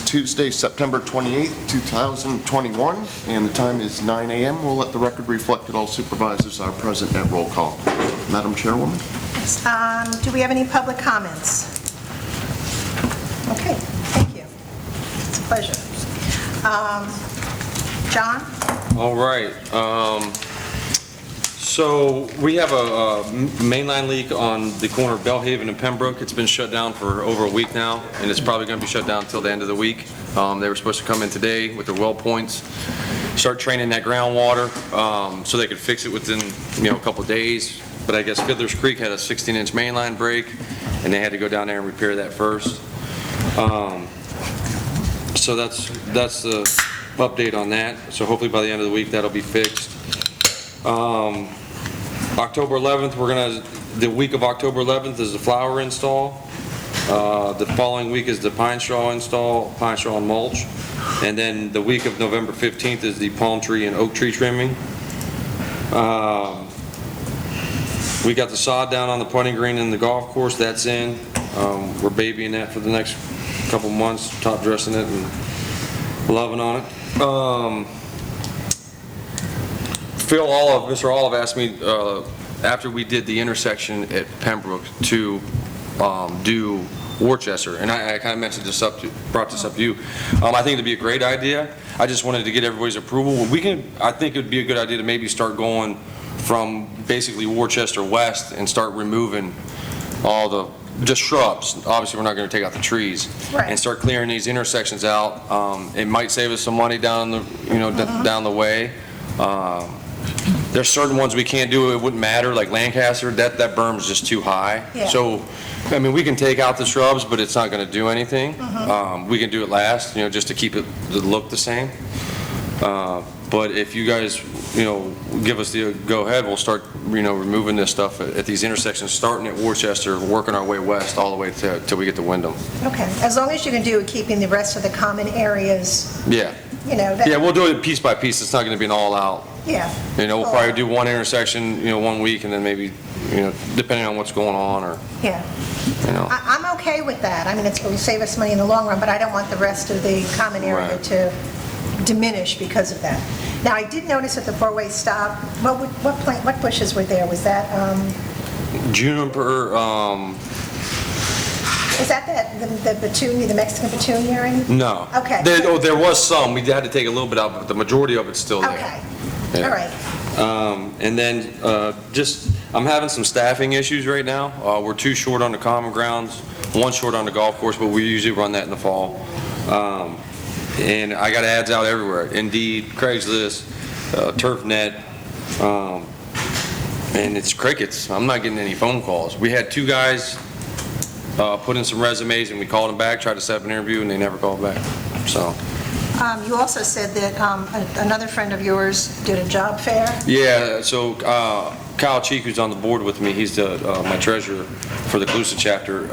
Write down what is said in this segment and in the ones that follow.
Tuesday, September 28th, 2021, and the time is 9 a.m. We'll let the record reflect that all supervisors are present at roll call. Madam Chairwoman? Do we have any public comments? Okay, thank you. It's a pleasure. John? All right. So we have a mainline leak on the corner of Bellhaven and Pembroke. It's been shut down for over a week now, and it's probably going to be shut down until the end of the week. They were supposed to come in today with their well points, start training that groundwater, so they could fix it within a couple of days. But I guess Fiddler's Creek had a 16-inch mainline break, and they had to go down there and repair that first. So that's the update on that. So hopefully by the end of the week that'll be fixed. October 11th, the week of October 11th is the flower install. The following week is the pine straw install, pine straw and mulch. And then the week of November 15th is the palm tree and oak tree trimming. We got the sod down on the putting green and the golf course, that's in. We're babying that for the next couple months, top dressing it and loving on it. Mr. Olive asked me after we did the intersection at Pembroke to do Worcester, and I kind of mentioned this brought this up to you. I think it'd be a great idea. I just wanted to get everybody's approval. I think it would be a good idea to maybe start going from basically Worcester west and start removing all the just shrubs. Obviously, we're not going to take out the trees, right, and start clearing these intersections out. It might save us some money down the down the way. There's certain ones we can't do. It wouldn't matter, like Lancaster. That berm is just too high. Yeah. So, I mean, we can take out the shrubs, but it's not going to do anything. We can do it last, just to keep it the look the same. But if you guys, give us the go-ahead, we'll start, removing this stuff at these intersections, starting at Worcester, working our way west all the way till we get to Wyndham. Okay, as long as you can do it, keeping the rest of the common areas. Yeah. Yeah, we'll do it piece by piece. It's not going to be an all-out. Yeah. We'll probably do one intersection, 1 week, and then maybe, depending on what's going on, or. Yeah. I'm okay with that. I mean, it's going to save us money in the long run, but I don't want the rest of the common area to diminish because of that. Now, I did notice at the four-way stop, what bushes were there? Was that juniper? Is that the petunia, the Mexican petunia or anything? No. Okay. There was some. We had to take a little bit out, but the majority of it's still there. Okay. Yeah. All right. And then I'm having some staffing issues right now. We're 2 short on the common grounds, 1 short on the golf course, but we usually run that in the fall. And I got ads out everywhere. Indeed, Craigslist, TurfNet, and it's crickets. I'm not getting any phone calls. We had 2 guys put in some resumes, and we called them back, tried to set up an interview, and they never called back. So. You also said that another friend of yours did a job fair? Yeah, so Kyle Cheek, who's on the board with me, he's my treasurer for the Calusa chapter.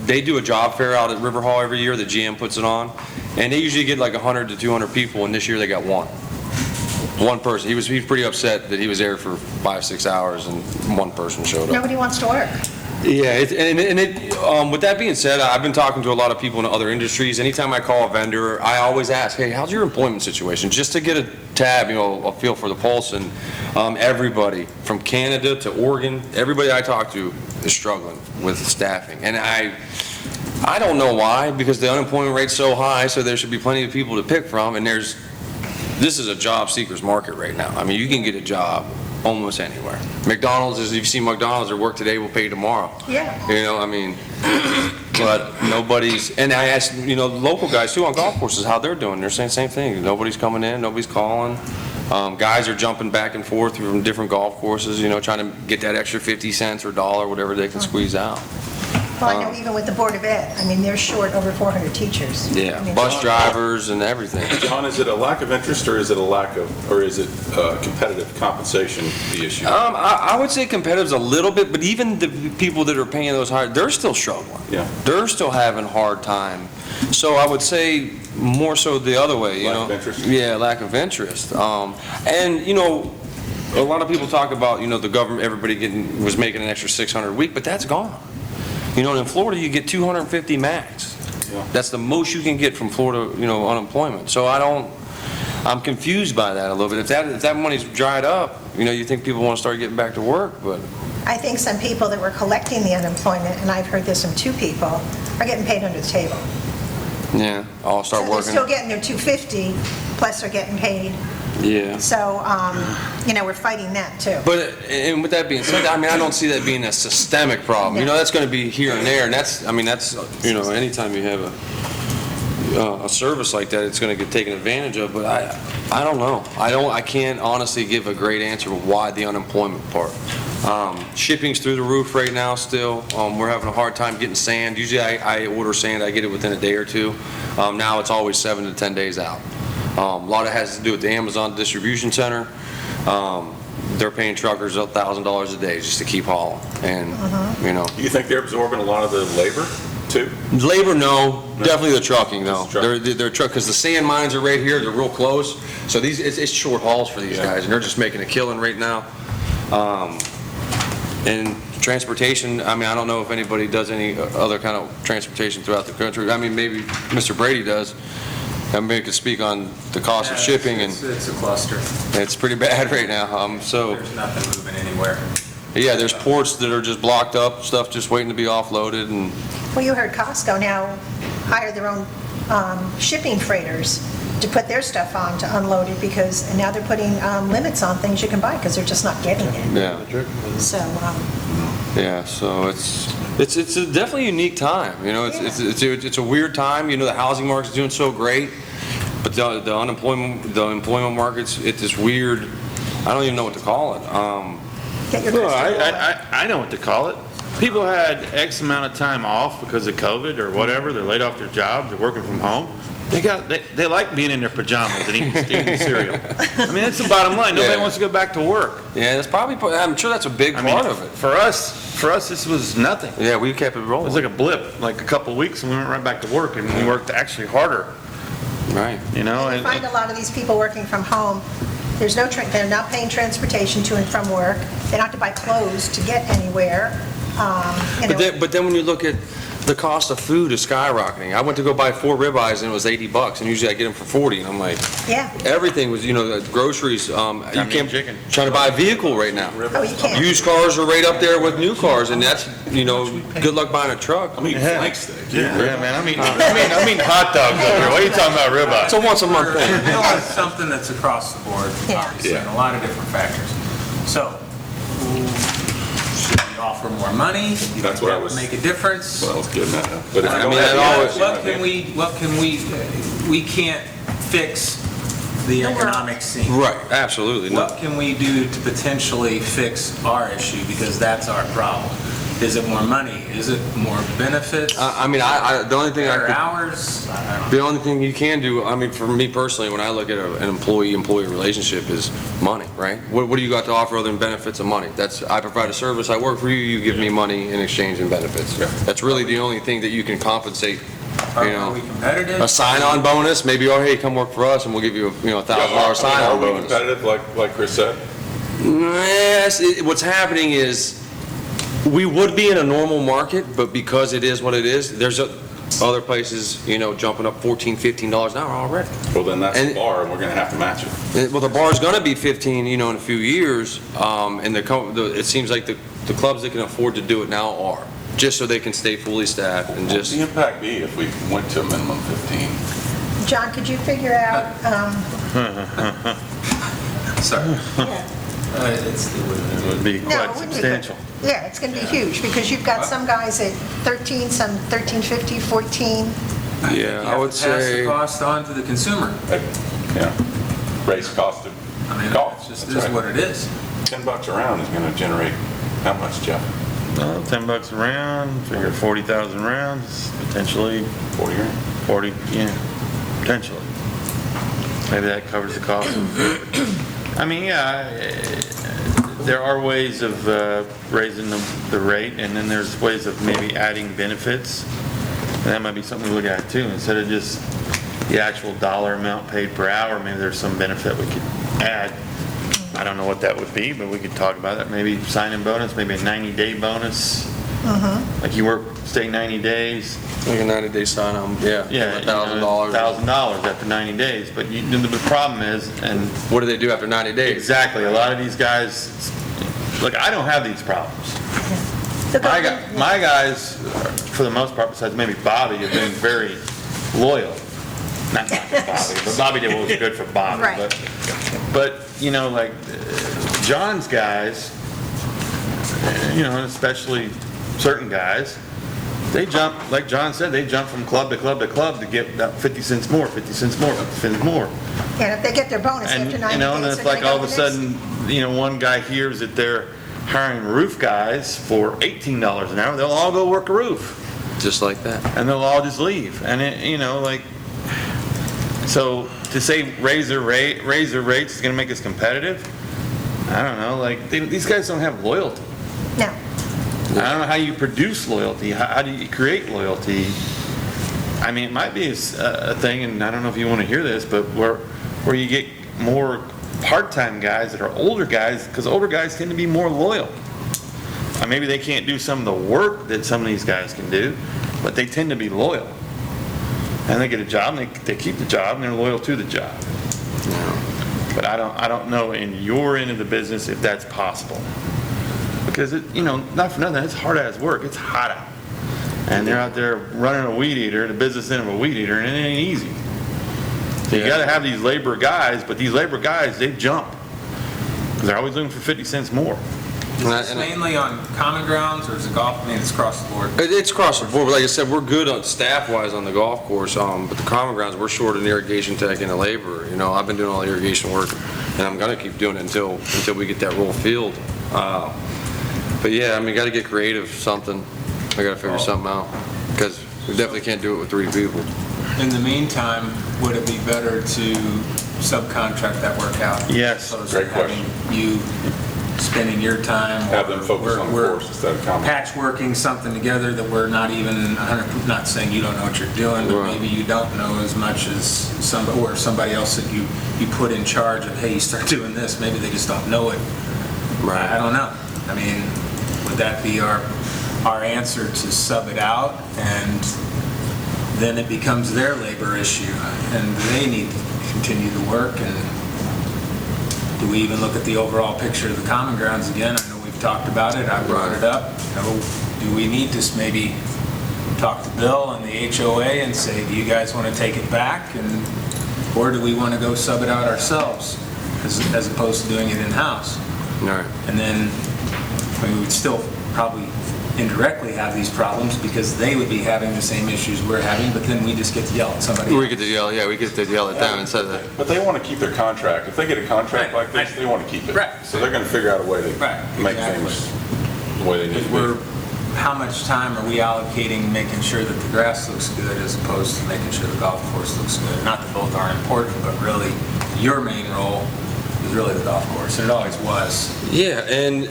They do a job fair out at River Hall every year. The GM puts it on, and they usually get like 100 to 200 people, and this year they got one person. He was pretty upset that he was there for 5-6 hours and 1 person showed up. Nobody wants to work. Yeah, with that being said, I've been talking to a lot of people in other industries. Anytime I call a vendor, I always ask, hey, how's your employment situation? Just to get a tab, a feel for the pulse. And everybody from Canada to Oregon, everybody I talk to is struggling with staffing. And I don't know why, because the unemployment rate's so high, so there should be plenty of people to pick from. And this is a job seeker's market right now. I mean, you can get a job almost anywhere. McDonald's, if you've seen McDonald's, or work today, will pay tomorrow. Yeah. But nobody's, and I asked, local guys too on golf courses how they're doing. They're saying the same thing. Nobody's coming in, nobody's calling. Guys are jumping back and forth from different golf courses, trying to get that extra 50 cents or $1, whatever they can squeeze out. Well, I know even with the Board of Ed, they're short over 400 teachers. Yeah, bus drivers and everything. John, is it a lack of interest, or is it competitive compensation, the issue? I would say competitive's a little bit, but even the people that are paying those higher, they're still struggling. Yeah. They're still having a hard time. So I would say more so the other way, Lack of interest? Yeah, lack of interest. And a lot of people talk about, the government, everybody was making an extra $600 a week, but that's gone. In Florida, you get $250 max. That's the most you can get from Florida, unemployment. So I'm confused by that a little bit. If that money's dried up, you think people want to start getting back to work, but. I think some people that were collecting the unemployment, and I've heard this from 2 people, are getting paid under the table. Yeah, I'll start So working. they're still getting their $250, plus they're getting paid. Yeah. So, we're fighting that too. But, and with that being said, I don't see that being a systemic problem. That's going to be here and there, and that's anytime you have a service like that, it's going to get taken advantage of, but I don't know. I can't honestly give a great answer of why the unemployment part. Shipping's through the roof right now still. We're having a hard time getting sand. Usually I order sand, I get it within a day or 2. Now it's always 7 to 10 days out. A lot of it has to do with the Amazon distribution center. They're paying truckers $1,000 a day just to keep hauling, and Do you think they're absorbing a lot of the labor too? Labor, no. Definitely the trucking, though. They're truck, because the sand mines are right here, they're real close. So it's short hauls for these guys, and they're just making a killing right now. And transportation, I don't know if anybody does any other kind of transportation throughout the country. Maybe Mr. Brady does. Maybe could speak on the cost of shipping, and It's a cluster. it's pretty bad right now. So There's nothing moving anywhere. yeah, there's ports that are just blocked up, stuff just waiting to be offloaded, and Well, you heard Costco now hire their own shipping freighters to put their stuff on to unload it, because now they're putting limits on things you can buy because they're just not getting it. yeah. So, Yeah, so it's a definitely unique time. It's a weird time. The housing market's doing so great, but the employment market's this weird. I don't even know what to call it. get your Well, crystal ball. I know what to call it. People had X amount of time off because of COVID or whatever. They're laid off their jobs. They're working from home. They like being in their pajamas and eating cereal. That's the bottom line. Nobody Yeah. wants to go back to work. Yeah, that's probably. I'm sure that's a big part of it. For us, this was nothing. Yeah, we kept it It rolling. was like a blip, like a couple of weeks, and we went right back to work, and we worked actually harder. Right. You find a lot of these people working from home, they're not paying transportation to and from work. They don't have to buy clothes to get anywhere. But then when you look at the cost of food is skyrocketing. I went to go buy 4 ribeyes and it was $80, and usually I get them for 40, and I'm like, Yeah. everything was, the groceries. You can't chicken. trying to buy a vehicle right now. Oh, you can't. Used cars are right up there with new cars, and that's good luck buying a truck. I mean, flank steak. Yeah, man. I mean hot dogs up here. What are you talking about, ribeye? It's a once a month thing. It's something that's across the board, Yeah. obviously, and a lot of different factors. So, should we offer more money? You That's think what I that would was- make a difference? Well, I was getting at that. But if you I don't mean, have that the always- option, What can we can't fix the economic scene. Right, absolutely. No. What can we do to potentially fix our issue? Because that's our problem. Is it more money? Is it more benefits? I mean, the only thing I Better could. hours? I don't know. The only thing you can do, for me personally, when I look at an employee-employee relationship, is money, right? What do you got to offer other than benefits and money? I provide a service, I work for you, you give me money in exchange and benefits. Yeah. That's really the only thing that you can compensate, Are we competitive? a sign-on bonus, maybe, hey, come work for us and we'll give you a, $1,000 sign-on Are we bonus. competitive, like Chris said? Yes, what's happening is, we would be in a normal market, but because it is what it is, there's other places, jumping up $14, $15 an hour already. Well, then that's And- the bar, and we're gonna have to match it. Well, the bar's gonna be 15, in a few years, and it seems like the clubs that can afford to do it now are, just so they can stay fully staffed and What's just, the impact be if we went to a minimum 15? John, could you figure out, Sorry. It would be no, quite it wouldn't be, substantial. yeah, it's going to be huge, because you've got some guys at 13, some 13.50, 14. yeah, I would Pass the say, cost on to the consumer. Raise cost of I mean, golf. it's just That's is right. what it is. $10 a round is gonna generate how much, Jeff? Well, $10 a round, figure 40,000 rounds, potentially 40 grand? 40, yeah, potentially. Maybe that covers the cost. I mean, yeah, there are ways of raising the rate, and then there's ways of maybe adding benefits. And that might be something we look at too, instead of just the actual dollar amount paid per hour, maybe there's some benefit we could add. I don't know what that would be, but we could talk about that. Maybe sign-in bonus, maybe a 90-day bonus. Like you work stay 90 days. Like a 90-day sign-on, yeah. Yeah, $1,000. $1,000 after 90 days. But the problem is, and What do they do after 90 days? exactly, a lot of these guys, look, I don't have these problems. My guys, for the most part, besides maybe Bobby, have been very loyal. Not Bobby, but Bobby did what was good for Bobby. Right. But like John's guys, especially certain guys, they jump, like John said, they jump from club to club to club to get about 50 cents more, 50 cents more, 50 cents more. And if they get their bonus And, after 90 days, and it's they're like gonna all go of a the next- sudden, one guy hears that they're hiring roof guys for $18 an hour, they'll all go work a roof. Just like that. And they'll all just leave. And so to say raise their rates is gonna make us competitive, I don't know, these guys don't have loyalty. No. I don't know how you produce loyalty. How do you create loyalty? I mean, it might be a thing, and I don't know if you want to hear this, but where you get more part-time guys that are older guys, because older guys tend to be more loyal. Maybe they can't do some of the work that some of these guys can do, but they tend to be loyal. And they get a job, and they keep the job, and they're loyal to the job. But I don't know in your end of the business if that's possible. Because not for nothing, it's hard-ass work. It's hot out. And they're out there running a weed eater, the business end of a weed eater, and it ain't easy. So you gotta have these labor guys, but these labor guys, they jump. Because they're always looking for 50 cents more. Is this mainly on common grounds, or is it golf? I mean, it's across the board. It's across the board, but like I said, we're good on staff-wise on the golf course, but the common grounds, we're short an irrigation tech and a laborer. I've been doing all the irrigation work, and I'm gonna keep doing it until we get that roll filled. But yeah, gotta get creative, something. I gotta figure something out, because we definitely can't do it with 3 people. In the meantime, would it be better to subcontract that work out? Yes. Opposed Great to having you spending your time. Have them focus on the we're course instead of common. patchworking something together that we're not even 100%, not saying you don't know what you're doing, but Right. maybe you don't know as much as somebody else that you put in charge of, hey, you start doing this, maybe they just don't know it. I don't know. Would that be our answer, to sub it out, and then it becomes their labor issue, and they need to continue the work? And do we even look at the overall picture of the common grounds again? I know we've talked about it, I brought it up. Do we need to maybe talk to Bill and the HOA and say, do you guys want to take it back? Or do we want to go sub it out ourselves, as opposed to doing it in-house? Right. And then we would still probably indirectly have these problems, because they would be having the same issues we're having, but then we just get to yell at somebody else. We get to yell at them instead of that. But they want to keep their contract. If they get a contract Right. like this, they want to keep it. Right. So they're going to figure out a way to Right, make exactly. things the way they need to We're, be. how much time are we allocating making sure that the grass looks good, as opposed to making sure the golf course looks good? Not that both aren't important, but really, your main role is really the golf course, and it always was. Yeah, and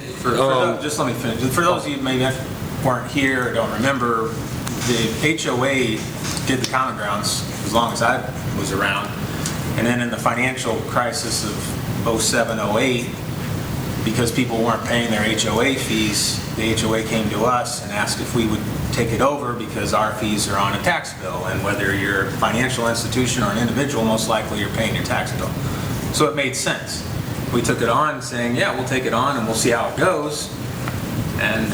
Just let me finish. For those of you maybe weren't here or don't remember, the HOA did the common grounds as long as I was around. And then in the financial crisis of 07, 08, because people weren't paying their HOA fees, the HOA came to us and asked if we would take it over, because our fees are on a tax bill. And whether you're a financial institution or an individual, most likely you're paying your tax bill. So it made sense. We took it on saying, yeah, we'll take it on and we'll see how it goes. And,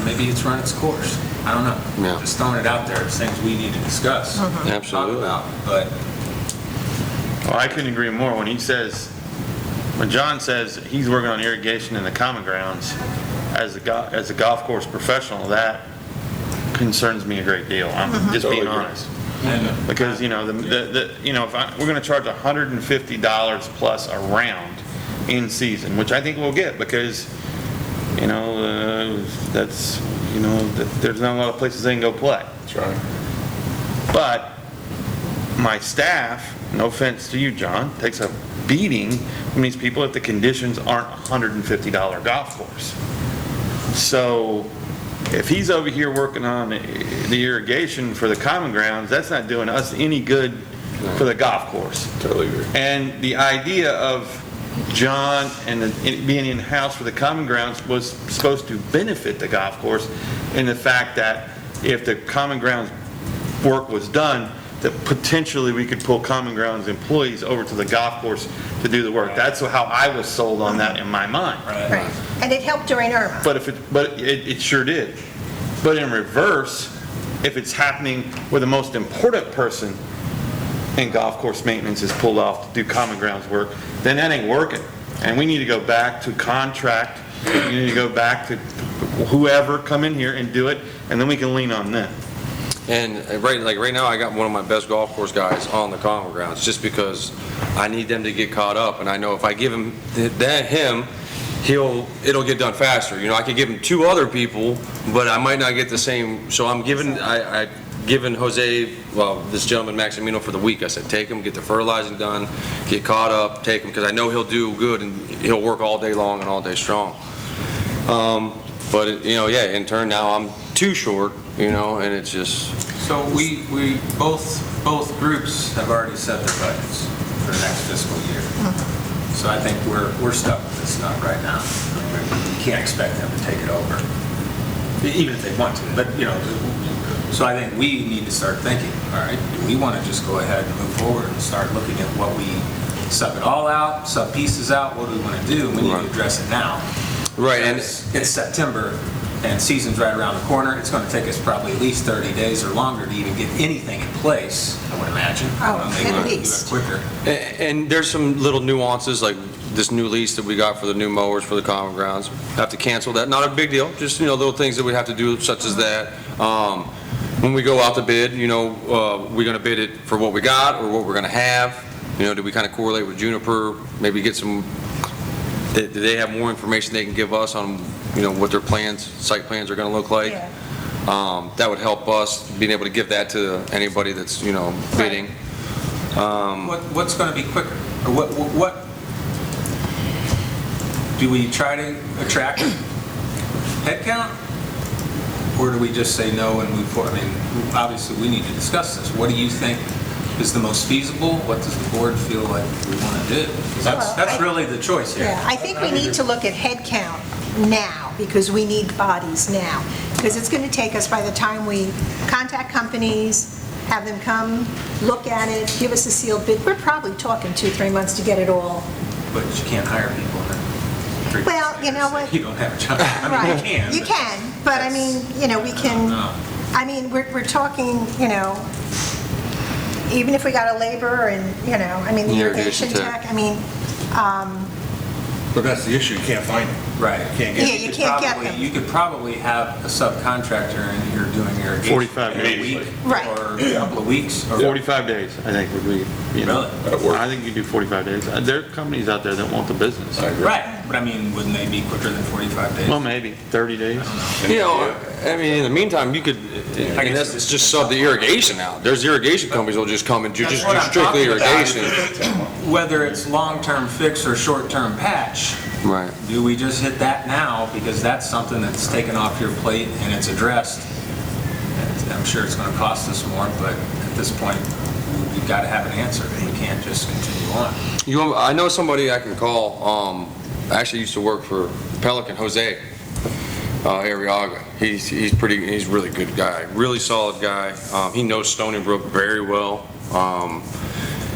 maybe it's run its course. I don't know. Yeah. Just throwing it out there. It's things we need to discuss. Absolutely. Talk about. But Well, I couldn't agree more when John says he's working on irrigation in the common grounds as a golf course professional. That concerns me a great deal. I'm just Totally being agree. honest. and Because, we're going to charge $150 plus a round in season, which I think we'll get, because, there's not a lot of places they can go play. That's right. But my staff, no offense to you, John, takes a beating from these people if the conditions aren't $150 golf course. So if he's over here working on the irrigation for the common grounds, that's not doing us any good for the golf course. Totally agree. And the idea of John and it being in-house for the common grounds was supposed to benefit the golf course in the fact that if the Common Grounds work was done, that potentially we could pull Common Grounds employees over to the golf course to do the work. That's how I was sold on that in my mind. Right. And it helped during Irma. But it sure did. But in reverse, if it's happening where the most important person in golf course maintenance is pulled off to do Common Grounds work, then that ain't working. And we need to go back to contract, we need to go back to whoever come in here and do it, and then we can lean on them. And right now, I got one of my best golf course guys on the Common Grounds, just because I need them to get caught up, and I know if I give him, it'll get done faster. You know, I could give him 2 other people, but I might not get the same, so I'm giving, I given Jose, well, this gentleman Maximino for the week. I said, take him, get the fertilizing done, get caught up, take him, because I know he'll do good, and he'll work all day long and all day strong. But, you know, yeah, in turn, now I'm too short, you know, and it's just... So we both groups have already set their budgets for the next fiscal year. So I think we're stuck with this stuff right now. We can't expect them to take it over, even if they want to. But, you know, so I think we need to start thinking, all right, do we want to just go ahead and move forward and start looking at what we sub it all out, sub pieces out, what do we want to do? We need to address it now. Right, and it's September, and season's right around the corner. It's going to take us probably at least 30 days or longer to even get anything in place, I would imagine. Maybe at we can least. do it quicker. And there's some little nuances, like this new lease that we got for the new mowers for the Common Grounds. Have to cancel that. Not a big deal, just, you know, little things that we have to do, such as that. When we go out to bid, you know, we're going to bid it for what we got or what we're going to have. You know, do we kind of correlate with Juniper? Maybe get some, do they have more information they can give us on, you know, what their plans, site plans are going to look like? Yeah. That would help us being able to give that to anybody that's, you know, bidding. What's going to be quicker? Or what do we try to attract head count? Or do we just say no and move forward? I mean, obviously, we need to discuss this. What do you think is the most feasible? What does the board feel like we want to do? That's really the choice here. Yeah, I think we need to look at head count now, because we need bodies now. Because it's going to take us, by the time we contact companies, have them come, look at it, give us a sealed bid, we're probably talking 2-3 months to get it all. But you can't hire people in 3 Well, months you know later, what? so you don't have a job. I mean, Right. you can. You can, but I mean, you know, we can, I mean, we're talking, you know, even if we got a labor and, you know, I mean, the irrigation tech, I mean, But that's the issue, you can't find them. Right. Can't Yeah, get you can't get them. You could probably have a subcontractor in here doing irrigation. 45 in a days. week Right. Or a couple of weeks. or- 45 days, I think, would be, you know. Really? I think you do 45 days. There are companies out there that want the business. Right, but I mean, wouldn't they be quicker than 45 days? Well, maybe 30 days. You know, I mean, in the meantime, you could, in essence, just sub the irrigation out. There's irrigation companies that'll just come and do That's just what do I'm strictly talking about. irrigation. Whether it's long-term fix or short-term patch, Right. do we just hit that now? Because that's something that's taken off your plate and it's addressed. And I'm sure it's going to cost us more, but at this point, we've got to have an answer. We can't just continue on. I know somebody I can call, actually used to work for Pelican, Jose Arriaga. He's a really good guy, really solid guy. He knows Stony Brook very well.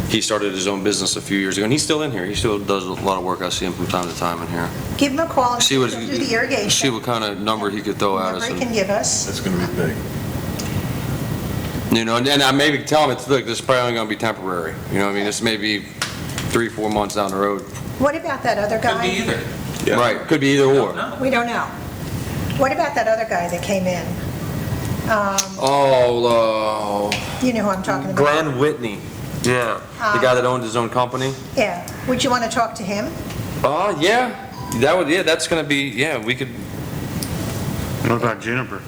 He started his own business a few years ago, and he's still in here. He still does a lot of work. I see him from time to time in here. give him a call and See do what, the irrigation. see what kind of number he could throw at us. Number he can give us. That's gonna be big. You know, and I maybe tell him, look, this is probably only going to be temporary. You know what I mean? This may be 3-4 months down the road. What about that other Could guy? be either. Right, could be either or. No. We don't know. What about that other guy that came in? You know who I'm talking about? Glenn Whitney. Yeah, the guy that owned his own company. Yeah. Would you want to talk to him? Yeah, that's going to be, yeah, we could, What about Juniper?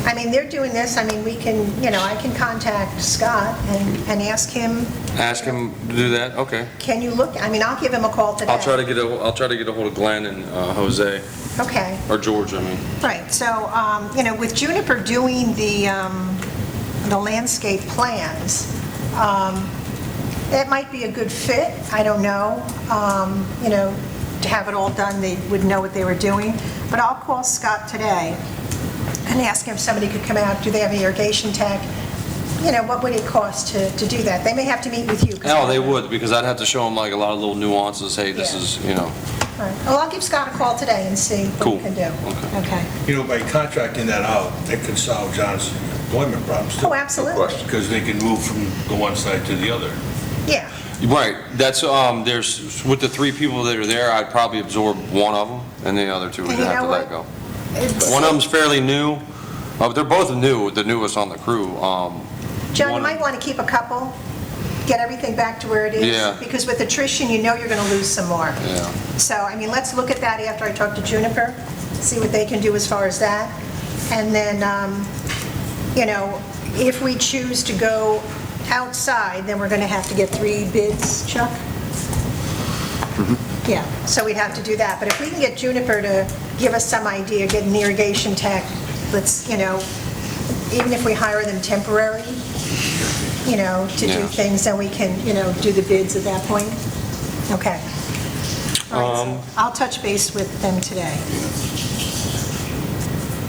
I mean, they're doing this, I mean, we can, you know, I can contact Scott and ask him, ask him to do that, okay. can you look, I mean, I'll give him a call today. I'll try to get a hold of Glenn and Jose, Okay, or George, I mean. right, so, you know, with Juniper doing the landscape plans, it might be a good fit, I don't know, you know, to have it all done, they would know what they were doing, but I'll call Scott today and and asking if somebody could come out, do they have an irrigation tech? What would it cost to do that? They may have to meet with you. 'cause No, they would, because I'd have to show them like a lot of little nuances, hey, this Yeah. is, All right. Well, I'll give Scott a call today and see what Cool. he can do. Okay. By contracting that out, that could solve John's employment problems too. Oh, absolutely. Because they can move from the one side to the other. Yeah. Right, that's, there's, with the 3 people that are there, I'd probably absorb one of them, and the other 2 would And you have to know let what? go. One of them's fairly new, they're both new, the newest on the crew. John, you one- might want to keep a couple, get everything back to where it is. Yeah. Because with attrition, you're going to lose some more. Yeah. So, let's look at that after I talk to Juniper, see what they can do as far as that. And then, if we choose to go outside, then we're going to have to get 3 bids, Chuck? Yeah, so we'd have to do that. But if we can get Juniper to give us some idea, get an irrigation tech, let's, even if we hire them temporary, to do Yeah. things, then we can, do the bids at that point? Okay. All right, so I'll touch base with them today.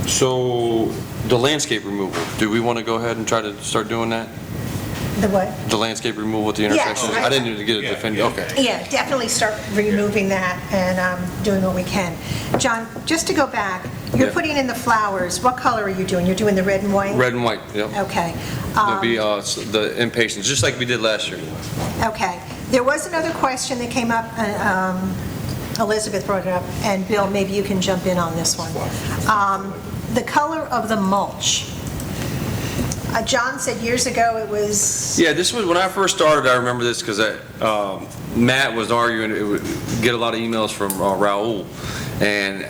So, the landscape removal, do we want to go ahead and try to start doing that? The what? The landscape removal at the Yes, intersections? I didn't need to get it Yeah, defended, yeah. okay. Yeah, definitely start removing that and doing what we can. John, just to go back, you're Yeah. putting in the flowers. What color are you doing? You're doing the red and white? Red and white, yep. Okay. There'll be the impatiens, just like we did last year. Okay. There was another question that came up, Elizabeth brought it up, and Bill, maybe you can jump in on this one. The color of the mulch. John said years ago it was, Yeah, this was, when I first started, I remember this because Matt was arguing, it would get a lot of emails from Raul. And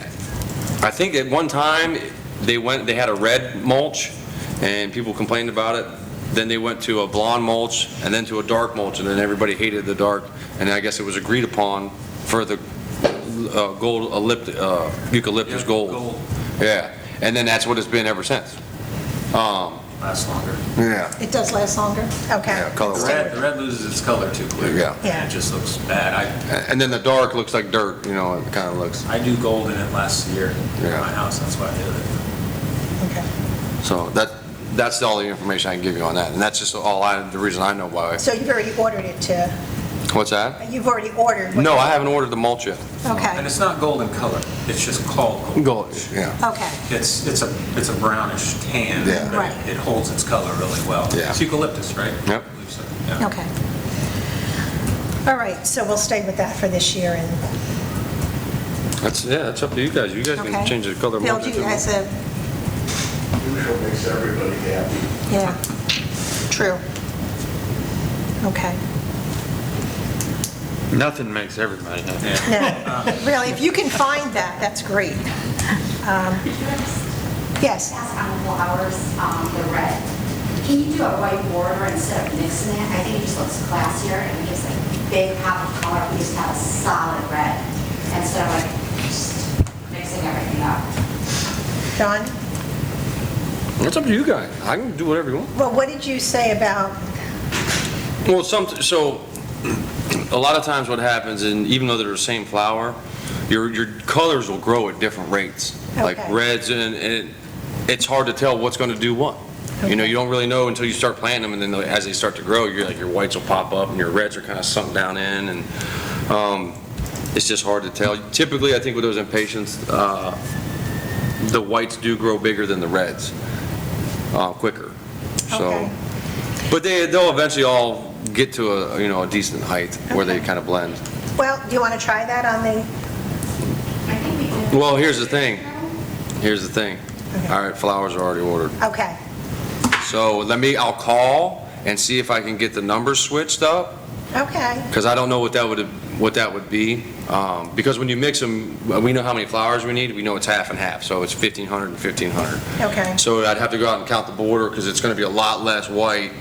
I think at one time, they had a red mulch, and people complained about it. Then they went to a blonde mulch, and then to a dark mulch, and then everybody hated the dark. And I guess it was agreed upon for the gold, eucalyptus gold. Yeah, and then that's what it's been ever since. Lasts longer. Yeah. it does last longer? Okay. Yeah, color The red loses its color too quick. Yeah. Yeah. And it just looks bad. And then the dark looks like dirt, it kind of looks. I do gold in it last year in Yeah. my house, that's why I did it. Okay. So that's all the information I can give you on that, and that's just the reason I know why. So you've already ordered it to, What's that? you've already ordered? what- No, I haven't ordered the mulch yet. And Okay, it's not golden color, it's just called gold. Gold, yeah. okay. It's a brownish tan, Yeah. but Right. it holds its color really well. Yeah. It's eucalyptus, right? Yep. I believe so, yeah. Okay. All right, so we'll stay with that for this year and, That's up to you guys. You guys okay? can change the color Bill, mulch. do if you you guys want. have, Usually makes everybody happy. yeah, true. Okay. Nothing makes everybody happy. No, really, if you can find that, that's great. Yes, Ask on the flowers, the red. Can you do a white border instead of mixing it? I think it just looks classier and it gives like a big pop of color. We just have a solid red instead of like just mixing everything up. John? It's up to you guys. I can do whatever you want. Well, what did you say about, Well, so a lot of times what happens, and even though they're the same flower, your colors will grow at different rates. Like Okay. reds, and it's hard to tell what's going to do what. You don't really know until you start planting them, and then as they start to grow, your whites will pop up, and your reds are kind of sunk down in, and it's just hard to tell. Typically, I think with those impatiens, the whites do grow bigger than the reds, quicker. So, Okay. but they'll eventually all get to a decent height where they kind of blend. well, do you want to try that on the, I think we did. Well, here's the thing. Okay. All right, flowers are already ordered. okay, So I'll call and see if I can get the numbers switched up, okay, because I don't know what that would be. Because when you mix them, we know how many flowers we need. We know it's half and half, so it's 1,500 and 1,500. okay. So I'd have to go out and count the border, because it's going to be a lot less white,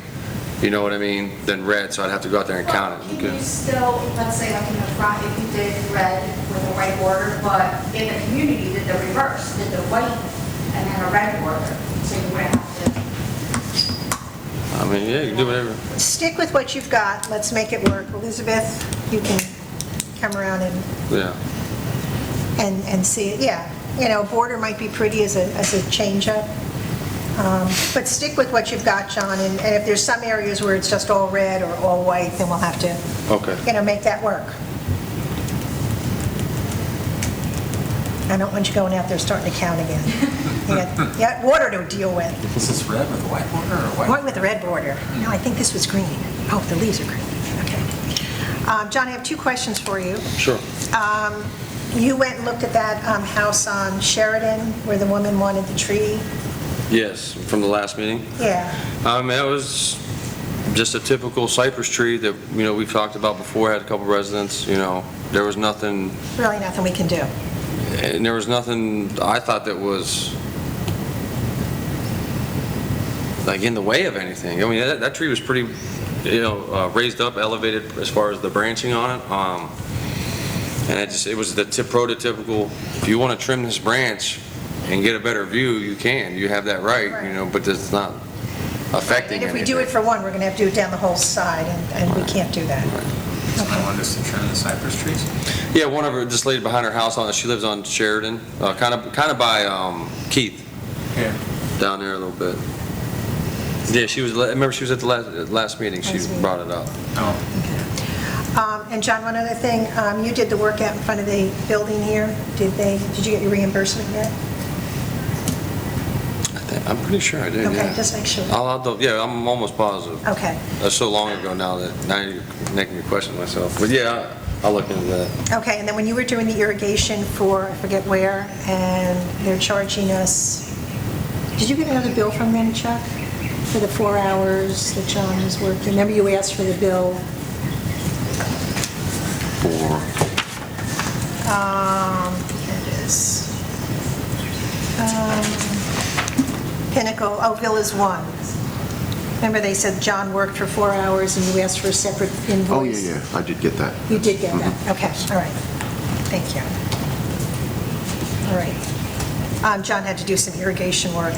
you know what I mean, than red, so I'd have to go out there and count it. Can you still, let's say like in the front, if you did red with a white border, but in the community did the reverse, did the white and then a red border, so you wouldn't have I mean, yeah, you can do whatever. Stick with what you've got, let's make it work. Elizabeth, you can come around Yeah. and see it, yeah. Border might be pretty as a change-up. But stick with what you've got, John, and if there's some areas where it's just all red or all white, then we'll have to, Okay. make that work. I don't want you going out there starting to count again. You got water to deal with. Is this red with white border or white? White with the red border. No, I think this was green. Oh, the leaves are green. Okay. John, I have 2 questions for you. Sure. You went and looked at that house on Sheridan where the woman wanted the tree? Yes, from the last meeting. Yeah. It was just a typical cypress tree that, we've talked about before, had a couple residents, there was nothing, Really nothing we can do. and there was nothing I thought that was like in the way of anything. I mean, that tree was pretty, raised up, elevated as far as the branching on it. And it was the prototypical, if you want to trim this branch and get a better view, you can. You have that right, but it's not affecting And if we anything. do it for one, we're going to have to do it down the whole side, and we can't do that. I want us to trim the cypress trees? Yeah, one of her, this lady behind her house, she lives on Sheridan, kind of by Keith, Yeah. down there a little bit. Yeah, I remember she was at the last meeting, she Last meeting. brought it up. Oh, And John, one other thing, you did the work out in front of the building here. Did you get your reimbursement yet? I'm pretty sure I did, yeah. Okay, just make sure. Yeah, I'm almost positive. Okay. That's so long ago now that now you're making me question myself. But yeah, I'll look into that. Okay, and then when you were doing the irrigation for, I forget where, and they're charging us, did you get another bill from them, Chuck? For the 4 hours that John was working? Remember you asked for the bill? Here it is. Pinnacle, Villas 1. Remember they said John worked for 4 hours and you asked for a separate invoice? Oh, yeah, I did get that. You did get that? Okay, all right. Thank you. All right. John had to do some irrigation work,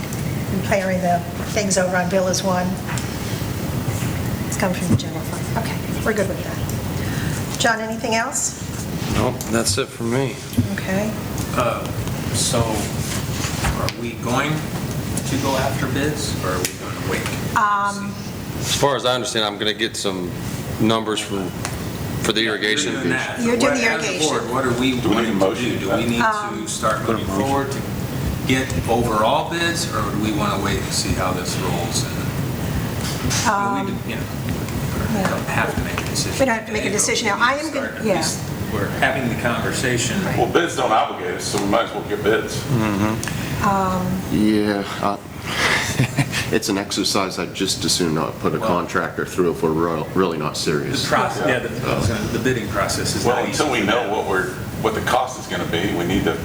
repairing the things over on Villas 1. It's coming from the general fund. Okay, we're good with that. John, anything else? Nope, that's it for me. Okay. so are we going to go after bids, or are we going to wait? As far as I understand, I'm going to get some numbers for the irrigation. You're doing that. You're doing the As a irrigation. board, what are we Do we need a wanting to motion do? to Do do we need to start moving forward to get overall bids, or do we want to wait and see how this rolls? And we don't have to make a decision. We don't have to make a decision now. I am gonna- At yeah. least we're having the conversation. Well, bids don't obligate us, so we might as well get bids. Yeah, it's an exercise I'd just as soon not put a contractor through if we're really not The serious. process, the bidding process is Well, not easy. until we know what the cost is going to be, we need to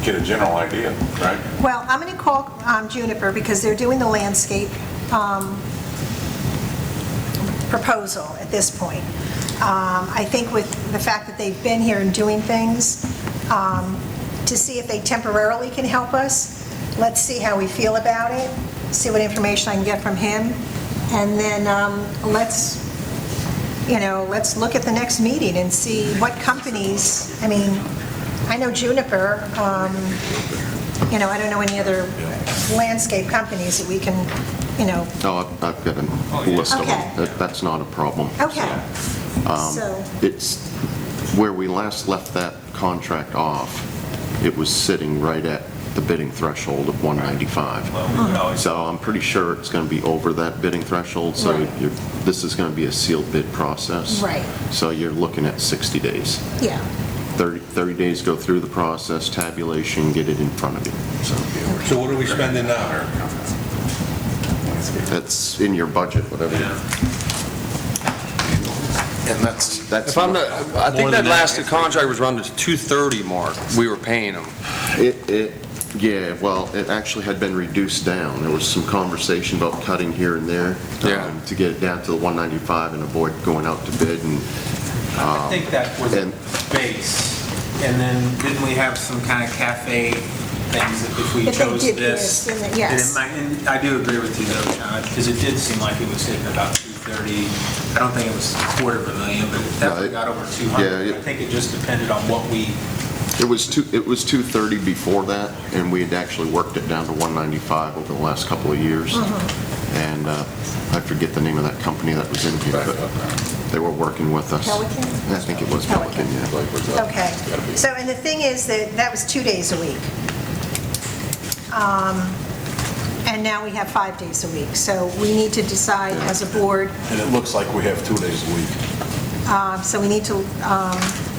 get a general idea, right? Well, I'm going to call Juniper because they're doing the landscape proposal at this point. I think with the fact that they've been here and doing things, to see if they temporarily can help us, let's see how we feel about it, see what information I can get from him, and then let's look at the next meeting and see what companies, I mean, I know Juniper, I don't know any other landscape companies that we can, No, I've got a list of Okay. them. That's not a problem. okay. So, It's where we last left that contract off, it was sitting right at the bidding threshold of 195. Well, we would always, So I'm pretty sure it's going to be over that bidding threshold, so Right. this is going to be a sealed bid process. Right. So you're looking at 60 days. yeah, 30 days go through the process, tabulation, get it in front of you. So So what are we spending now? that's in your budget, whatever. And that's. If I'm not, I think that last contract was around the 230 mark, we were paying them. Yeah, well, it actually had been reduced down. There was some conversation about cutting here and there. Yeah. To get it down to the 195 and avoid going out to bid and. I think that was a and- base, and then didn't we have some kind of cafe things that if we If they chose did this? this, then yes. And I do agree with you though, John, because it did seem like it was hitting about 230. I don't think it was $250,000, but it definitely got over 200. yeah, I think it just depended on what we It was 230 before that, and we had actually worked it down to 195 over the last couple of years. And I forget the name of that company that was in here, but they were working with us. Pelican? I think it was Pelican, yeah. Okay. So, and the thing is that was 2 days a week. And now we have 5 days a week. So we need to decide as a board. And it looks like we have 2 days a week. So we need to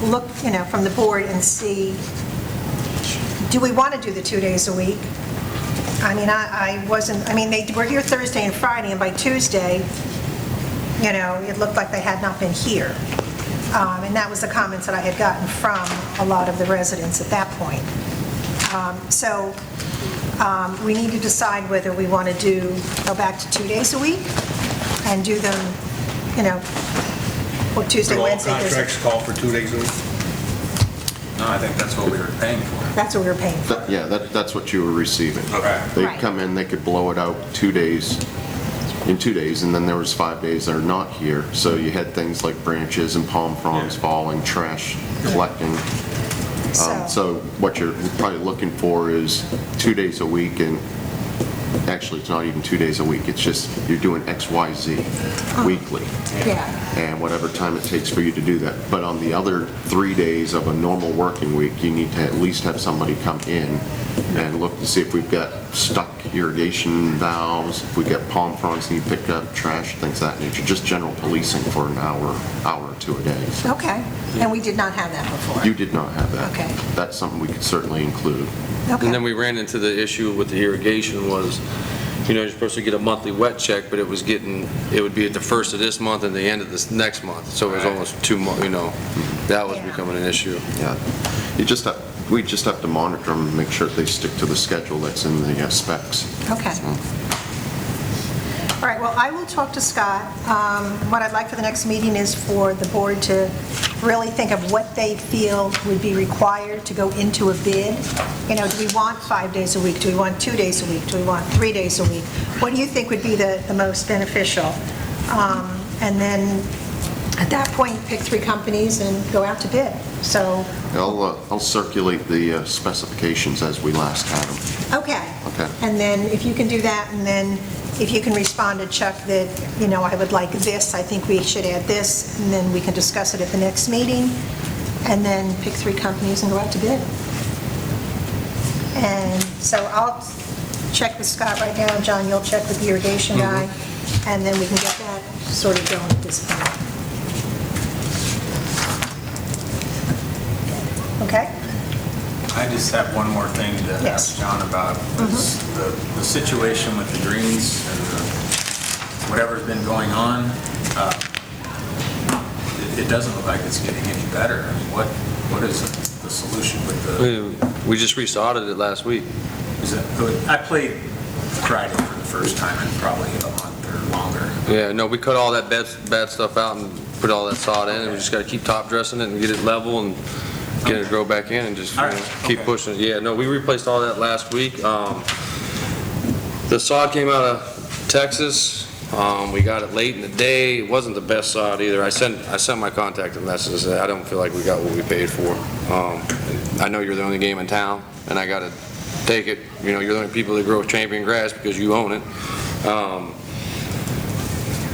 look, from the board and see, do we want to do the 2 days a week? I mean, they were here Thursday and Friday, and by Tuesday, it looked like they had not been here. And that was the comments that I had gotten from a lot of the residents at that point. So we need to decide whether we want to go back to 2 days a week and do them, Tuesday, Do all Wednesday, Thursday. contracts call for 2 days a week? No, I think that's what we were paying for. That's what we were paying for. Yeah, that's what you were receiving. Okay. They'd Right. come in, they could blow it out 2 days, in 2 days, and then there was 5 days that are not here. So you had things like branches and palm fronds falling, trash collecting. So what you're probably looking for is 2 days a week, and actually, it's not even 2 days a week. It's just you're doing X, Y, Z weekly. Yeah. And whatever time it takes for you to do that. But on the other 3 days of a normal working week, you need to at least have somebody come in and look to see if we've got stuck irrigation valves, if we got palm fronds need picked up, trash, things of that nature. Just general policing for an hour or two a day. Okay. And we did not have that before. You did not have that. Okay. That's something we could certainly include. Okay. And then we ran into the issue with the irrigation was, you're supposed to get a monthly wet check, but it would be at the first of this month and the end of this next month. So it was almost 2 months, that was Yeah. becoming an issue. Yeah. We just have to monitor them and make sure that they stick to the schedule that's in the specs. Okay. All right, well, I will talk to Scott. What I'd like for the next meeting is for the board to really think of what they feel would be required to go into a bid. Do we want 5 days a week? Do we want 2 days a week? Do we want 3 days a week? What do you think would be the most beneficial? And then, at that point, pick 3 companies and go out to bid. So, I'll circulate the specifications as we last had them. okay. Okay. And then if you can do that, and then if you can respond to Chuck that, I would like this, I think we should add this, and then we can discuss it at the next meeting, and then pick 3 companies and go out to bid. And so I'll check with Scott right now. John, you'll check with the irrigation guy, and then we can get that sort of going at this point. Okay? I just have one more thing to Yes. ask John about, is the situation with the greens and whatever's been going on. It doesn't look like it's getting any better. I mean, what is the solution with the, We just resodded it last week. I played Friday for the first time in probably a month or longer. Yeah, no, we cut all that bad stuff out and put all that sod in, and we just got to keep top dressing it and get it level and get it grow back in and just All right, keep okay. pushing it. Yeah, no, we replaced all that last week. The sod came out of Texas. We got it late in the day. It wasn't the best sod either. I sent my contact message and said, I don't feel like we got what we paid for. I know you're the only game in town, and I got to take it. You're the only people that grow champion grass because you own it.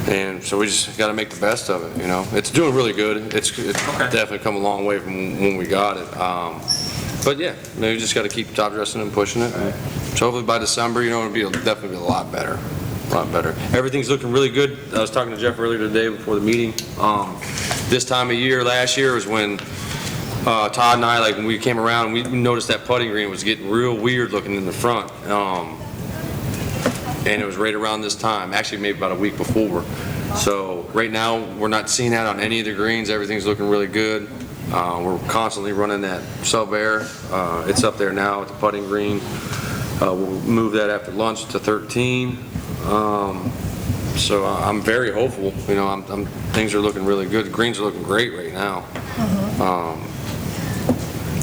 And so we just got to make the best of it, It's doing really good. It's definitely come a long way from when we got it. But yeah, you just got to keep top dressing and pushing it. And so hopefully by December, it'll definitely be a lot better. A lot better. Everything's looking really good. I was talking to Jeff earlier today before the meeting. This time of year, last year, was when Todd and I, when we came around, we noticed that putting green was getting real weird looking in the front. And it was right around this time, actually maybe about a week before. So right now, we're not seeing that on any of the greens. Everything's looking really good. We're constantly running that sub-air. It's up there now at the putting green. We'll move that after lunch to 13. So I'm very hopeful. Things are looking really good. The greens are looking great right now.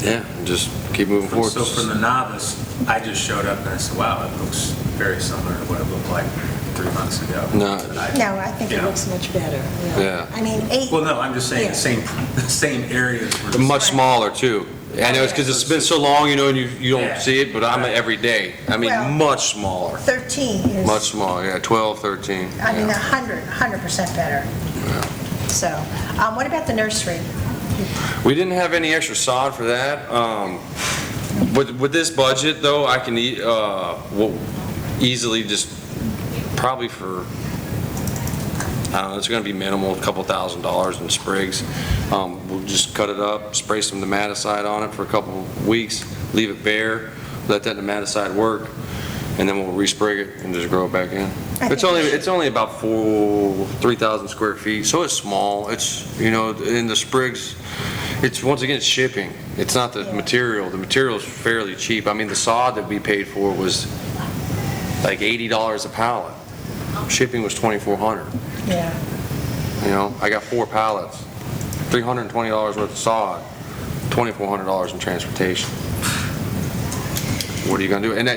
Yeah, just keep moving forward. So for the novice, I just showed up and I said, wow, it looks very similar to what it looked like 3 months ago. No. No, I think it looks much better. Yeah. I mean, 8. Well, no, I'm just saying Yeah. the same areas were. Much smaller too. I know it's because it's been so long, and you don't Yeah. see it, but I'm every day. I mean, Well- much smaller, 13 is, much smaller, yeah, 12, 13. I mean, yeah. 100% better. So, what about the nursery? We didn't have any extra sod for that. With this budget, though, I can easily just, probably for, I don't know, it's gonna be minimal, a couple $1,000s in sprigs. We'll just cut it up, spray some nematicide on it for a couple of weeks, leave it bare, let that nematicide work, and then we'll respray it and just grow it back in. It's only about 3,000 square feet, so it's small. It's, in the sprigs, it's, once again, it's shipping. It's not the material. The material is fairly cheap. I mean, the sod that we paid for was like $80 a pallet. Shipping was $2,400. Yeah. I got 4 pallets, $320 worth of sod, $2,400 in transportation. What are you gonna do? And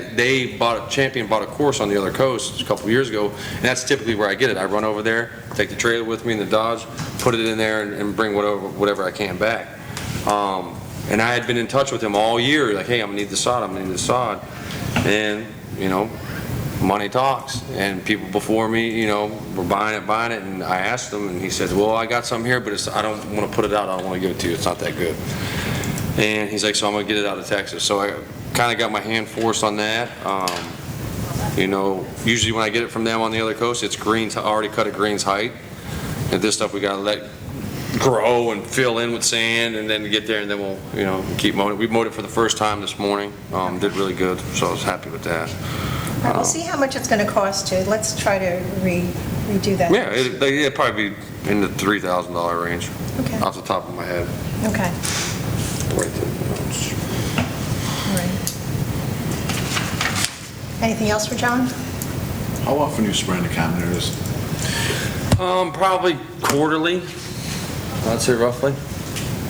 Champion bought a course on the other coast a couple years ago, and that's typically where I get it. I run over there, take the trailer with me in the Dodge, put it in there, and bring whatever I can back. And I had been in touch with him all year, like, hey, I'm gonna need the sod, And, money talks, and people before me, were buying it, and I asked him, and he said, well, I got some here, but I don't want to put it out, I don't want to give it to you, it's not that good. And he's like, so I'm going to get it out of Texas. So I kind of got my hand forced on that. Usually when I get it from them on the other coast, it's greens, already cut at greens height. And this stuff we got to let grow and fill in with sand, and then get there, and then we'll, keep mowing it. We mowed it for the first time this morning, did really good, so I was happy with that. All right, we'll see how much it's going to cost to, let's try to redo that. Yeah, it'd probably be in the $3,000 range, Okay. off the top of my head. Okay. Right there. All right. Anything else for John? How often are you spraying the common areas? Probably quarterly, I'd say roughly.